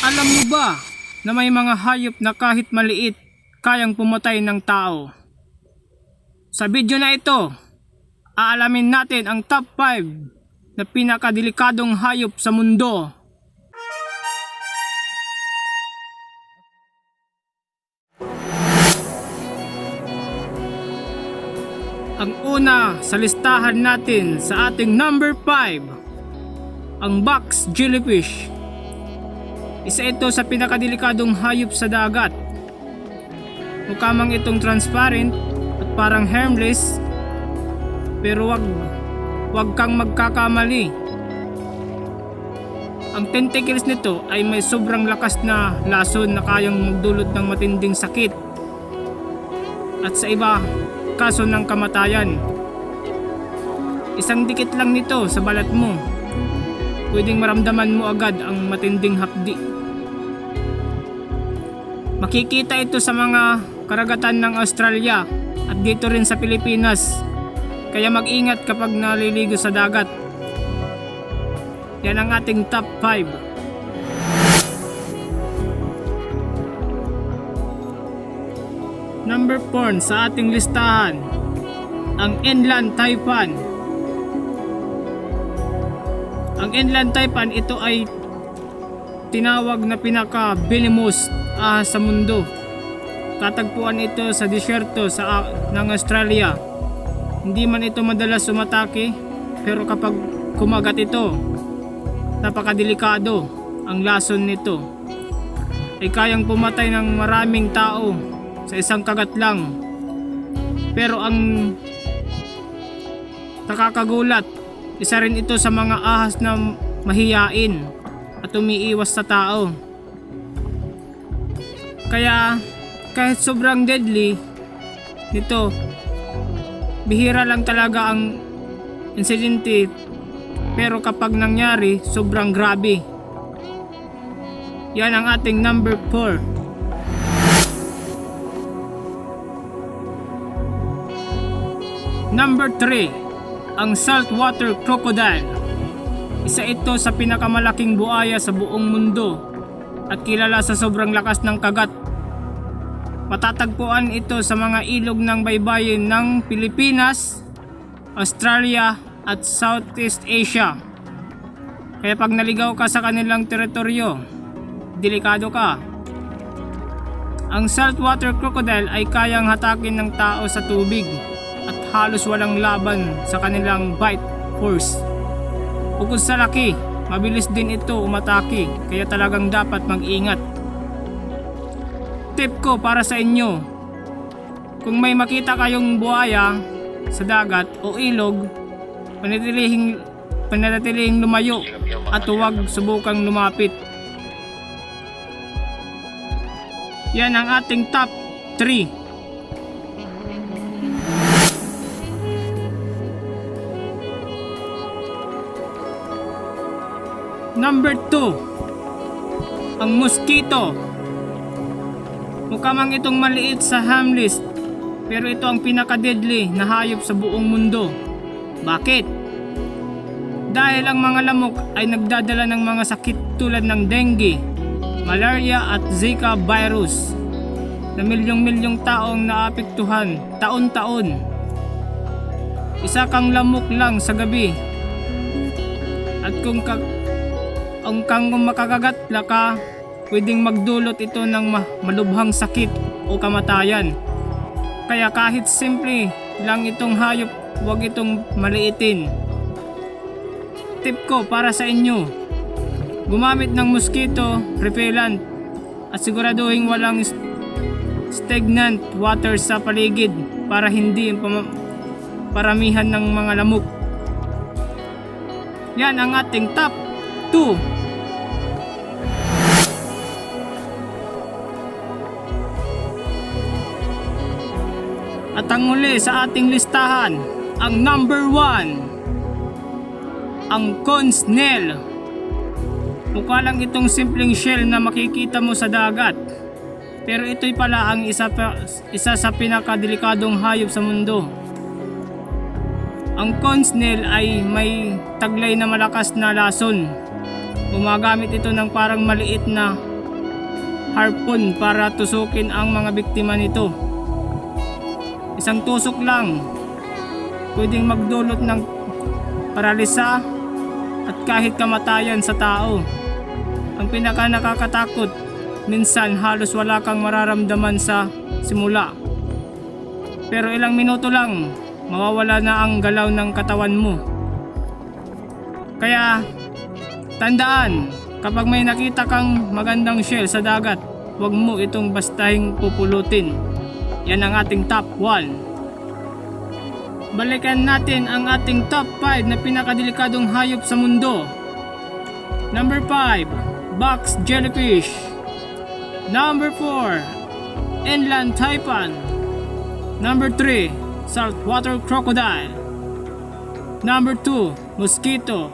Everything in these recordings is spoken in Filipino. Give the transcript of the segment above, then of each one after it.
Alam mo ba na may mga hayop na kahit maliit kayang pumatay ng tao? Sa video na ito, aalamin natin ang top 5 na pinakadelikadong hayop sa mundo. Ang una sa listahan natin sa ating number 5, ang box jellyfish. Isa ito sa pinakadelikadong hayop sa dagat. Mukha mang itong transparent at parang harmless, pero wag kang magkakamali. Ang tentacles nito ay may sobrang lakas na lason na kayang magdulot ng matinding sakit at sa iba kaso ng kamatayan. Isang dikit lang nito sa balat mo, pwedeng maramdaman mo agad ang matinding hapdi. Makikita ito sa mga karagatan ng Australia at dito rin sa Pilipinas, kaya mag-ingat kapag naliligo sa dagat. Yan ang ating top 5. Number 4 sa ating listahan, ang inland taipan. Ang inland taipan, ito ay tinawag na pinaka-venomous sa mundo. Tatagpuan ito sa disyerto ng Australia. Hindi man ito madalas umatake, pero kapag kumagat ito, napakadelikado ang lason nito. Ay kayang pumatay ng maraming tao sa isang kagat lang. Pero ang nakakagulat, isa rin ito sa mga ahas na mahiyain at umiiwas sa tao. Kaya kahit sobrang deadly nito, bihira lang talaga ang insidente, pero kapag nangyari, sobrang grabe. Yan ang ating number 4. Number 3, ang saltwater crocodile. Isa ito sa pinakamalaking buaya sa buong mundo at kilala sa sobrang lakas ng kagat. Matatagpuan ito sa mga ilog ng baybayin ng Pilipinas, Australia at Southeast Asia. Kaya pag naligaw ka sa kanilang teritoryo, delikado ka. Ang saltwater crocodile ay kayang hatakin ng tao sa tubig at halos walang laban sa kanilang bite force. Bukod sa laki, mabilis din ito umatake, kaya talagang dapat mag-ingat. Tip ko para sa inyo, kung may makita kayong buhaya sa dagat o ilog, panatilihing lumayo at huwag subukang lumapit. Yan ang ating top 3. Number 2, ang mosquito. Mukha mang itong maliit sa harmless, pero ito ang pinaka-deadly na hayop sa buong mundo. Bakit? Dahil ang mga lamok ay nagdadala ng mga sakit tulad ng dengue, malaria at Zika virus na milyong-milyong taong naapektuhan taon-taon. Isa kang lamok lang sa gabi at kung makakagat ka, pwedeng magdulot ito ng malubhang sakit o kamatayan. Kaya kahit simple lang itong hayop, huwag itong maliitin. Tip ko para sa inyo, gumamit ng mosquito repellent at siguraduhin walang stagnant water sa paligid para hindi paramihan ng mga lamok. Yan ang ating top 2. At ang muli sa ating listahan, ang number 1, ang conch snail. Mukha lang itong simpleng shell na makikita mo sa dagat, pero ito'y pala ang isa sa pinakadelikadong hayop sa mundo. Ang conch snail ay may taglay na malakas na lason. Gumagamit ito ng parang maliit na harpoon para tusukin ang mga biktima nito. Isang tusok lang pwedeng magdulot ng paralisa at kahit kamatayan sa tao. Ang pinaka nakakatakot, minsan halos wala kang mararamdaman sa simula. Pero ilang minuto lang, mawawala na ang galaw ng katawan mo. Kaya, tandaan, kapag may nakita kang magandang shell sa dagat, huwag mo itong bastahing pupulutin. Yan ang ating top 1. Balikan natin ang ating top 5 na pinakadelikadong hayop sa mundo. Number 5, box jellyfish. Number 4, inland taipan. Number 3, saltwater crocodile. Number 2, mosquito.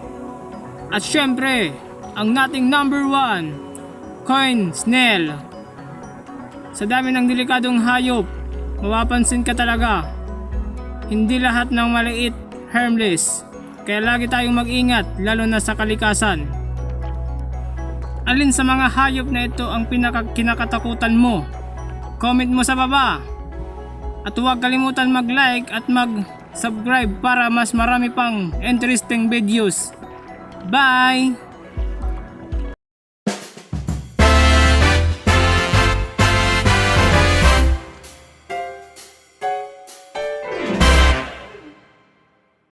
At syempre, ang nating number 1, coin snail. Sa dami ng delikadong hayop, mapapansin ka talaga, hindi lahat ng maliit harmless. Kaya lagi tayong mag-ingat, lalo na sa kalikasan. Alin sa mga hayop na ito ang kinakatakutan mo? Comment mo sa baba. At huwag kalimutan mag-like at mag-subscribe para mas marami pang interesting videos. Bye!